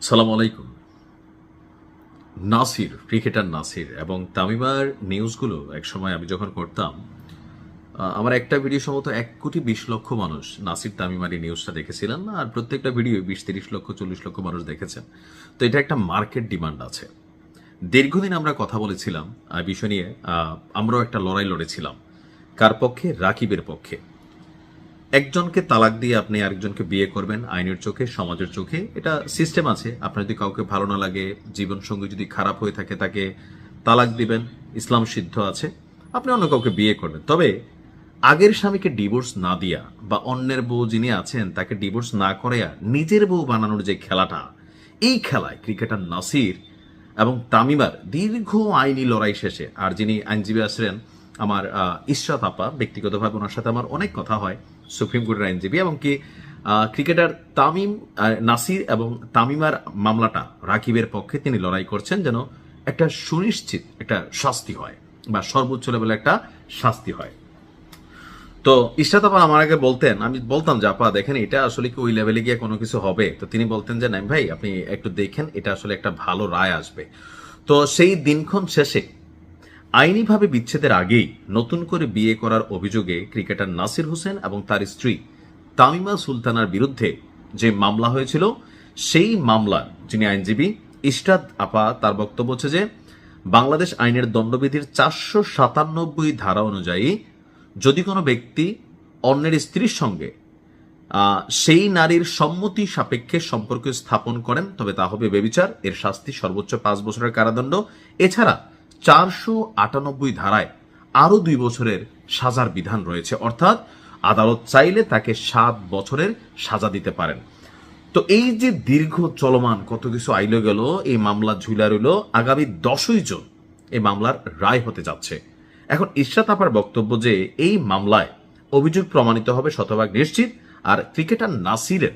সালাম আলাইকুম। নাসির, ক্রিকেটার নাসির এবং তামিমার নিউজগুলো একসময় আমি যখন করতাম, আমার একটা ভিডিও সম্ভবত 1,20,00,000 মানুষ নাসির তামিমার এই নিউজটা দেখেছিলেন, আর প্রত্যেকটা ভিডিও 20-30 লক্ষ 40 লক্ষ মানুষ দেখেছেন। তো এটা একটা মার্কেট ডিমান্ড আছে। দীর্ঘদিন আমরা কথা বলেছিলাম বিষয় নিয়ে। আমরাও একটা লড়াই লড়েছিলাম, কার পক্ষে? রাকিবের পক্ষে। একজনকে তালাক দিয়ে আপনি আরেকজনকে বিয়ে করবেন আইনের চোখে, সমাজের চোখে, এটা সিস্টেম আছে। আপনার যদি কাউকে ভালো না লাগে, জীবন সঙ্গী যদি খারাপ হয়ে থাকে, তাকে তালাক দিবেন, ইসলাম সিদ্ধ আছে। আপনি অন্য কাউকে বিয়ে করবেন, তবে আগের স্বামীকে ডিভোর্স না দিয়া বা অন্যের বউ যিনি আছেন তাকে ডিভোর্স না করাইয়া নিজের বউ বানানোর যে খেলাটা, এই খেলায় ক্রিকেটার নাসির এবং তামিমার দীর্ঘ আইনি লড়াই শেষে, আর যিনি আইনজীবী আসলেন আমার ইশরাত আপা, ব্যক্তিগতভাবে ওনার সাথে আমার অনেক কথা হয়, সুপ্রিম কোর্টের আইনজীবী, এবং কি ক্রিকেটার নাসির এবং তামিমার মামলাটা রাকিবের পক্ষে তিনি লড়াই করছেন যেন একটা সুনিশ্চিত একটা শাস্তি হয় বা সর্বোচ্চ লেভেলে একটা শাস্তি হয়। তো ইশরাত আপা আমার আগে বলতেন, আমি বলতাম যে আপা দেখেন এটা আসলে কি ওই লেভেলে গিয়ে কোনো কিছু হবে? তো তিনি বলতেন যে নাইম ভাই আপনি একটু দেখেন, এটা আসলে একটা ভালো রায় আসবে। তো সেই দিনক্ষণ শেষে আইনিভাবে বিচ্ছেদের আগেই নতুন করে বিয়ে করার অভিযোগে ক্রিকেটার নাসির হোসেন এবং তার স্ত্রী তামিমা সুলতানার বিরুদ্ধে যে মামলা হয়েছিল, সেই মামলার যিনি আইনজীবী ইশরাত আপা, তার বক্তব্য হচ্ছে যে বাংলাদেশ আইনের দণ্ডবিধির 497 ধারা অনুযায়ী যদি কোনো ব্যক্তি অন্যের স্ত্রীর সঙ্গে সেই নারীর সম্মতি সাপেক্ষে সম্পর্ক স্থাপন করেন তবে তা হবে ব্যভিচার। এর শাস্তি সর্বোচ্চ 5 বছরের কারাদণ্ড। এছাড়া 498 ধারায় আরো 2 বছরের সাজার বিধান রয়েছে, অর্থাৎ আদালত চাইলে তাকে 7 বছরের সাজা দিতে পারেন। তো এই যে দীর্ঘ চলমান কত কিছু আইলো গেল, এই মামলা ঝুলা রইল, আগামী 10ই জুন এই মামলার রায় হতে যাচ্ছে। এখন ইশরাত আপার বক্তব্য যে এই মামলায় অভিযোগ প্রমাণিত হবে শতভাগ নিশ্চিত, আর ক্রিকেটার নাসিরের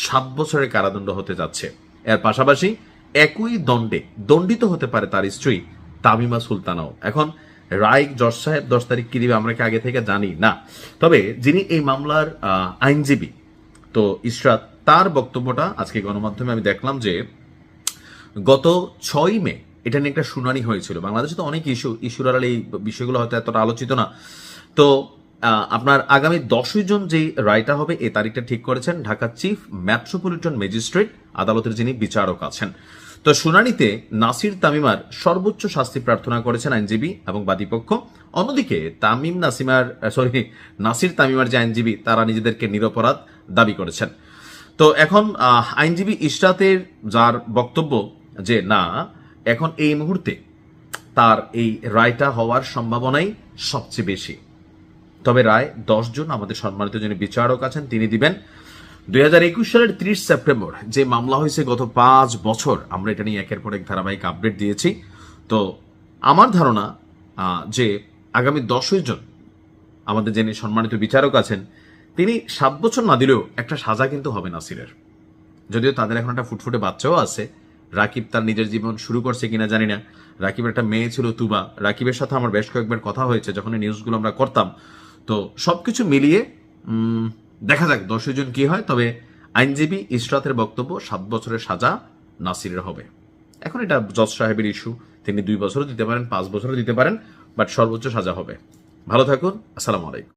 7 বছরের কারাদণ্ড হতে যাচ্ছে। এর পাশাপাশি একই দণ্ডে দণ্ডিত হতে পারে তার স্ত্রী তামিমা সুলতানাও। এখন রায় জজ সাহেব 10 তারিখ কি দিবে আমরা কি আগে থেকে জানি না, তবে যিনি এই মামলার আইনজীবী, তো ইশরাত, তার বক্তব্যটা আজকে গণমাধ্যমে আমি দেখলাম যে গত 6 মে এটা নিয়ে একটা শুনানি হয়েছিল। বাংলাদেশে তো অনেক ইস্যুর আড়ালে এই বিষয়গুলো হয়তো এতটা আলোচিত না। তো আপনার আগামী 10ই জুন যে রায়টা হবে, এই তারিখটা ঠিক করেছেন ঢাকা চিফ মেট্রোপলিটন ম্যাজিস্ট্রেট আদালতের যিনি বিচারক আছেন। তো শুনানিতে নাসির তামিমার সর্বোচ্চ শাস্তি প্রার্থনা করেছেন আইনজীবী এবং বাদীপক্ষ। অন্যদিকে নাসির তামিমার যে আইনজীবী, তারা নিজেদেরকে নিরপরাধ দাবি করেছেন। তো এখন আইনজীবী ইশরাতের যার বক্তব্য যে না, এখন এই মুহূর্তে তার এই রায়টা হওয়ার সম্ভাবনাই সবচেয়ে বেশি। তবে রায় 10 জুন আমাদের সম্মানিত যিনি বিচারক আছেন তিনি দিবেন। 2021 সালের 30 সেপ্টেম্বর যে মামলা হয়েছে, গত 5 বছর আমরা এটা নিয়ে একের পর এক ধারাবাহিক আপডেট দিয়েছি। তো আমার ধারণা যে আগামী 10ই জুন আমাদের যিনি সম্মানিত বিচারক আছেন তিনি 7 বছর না দিলেও একটা সাজা কিন্তু হবে নাসিরের। যদিও তাদের এখন একটা ফুটফুটে বাচ্চাও আছে। রাকিব তার নিজের জীবন শুরু করছে কিনা জানি না। রাকিবের একটা মেয়ে ছিল তুবা, রাকিবের সাথে আমার বেশ কয়েকবার কথা হয়েছে যখন এই নিউজগুলো আমরা করতাম। তো সবকিছু মিলিয়ে দেখা যাক 10ই জুন কি হয়। তবে আইনজীবী ইশরাতের বক্তব্য 7 বছরের সাজা নাসিরের হবে। এখন এটা জজ সাহেবের ইস্যু, তিনি 2 বছরও দিতে পারেন, 5 বছরও দিতে পারেন, বাট সর্বোচ্চ সাজা হবে। ভালো থাকুন, আসসালামু আলাইকুম।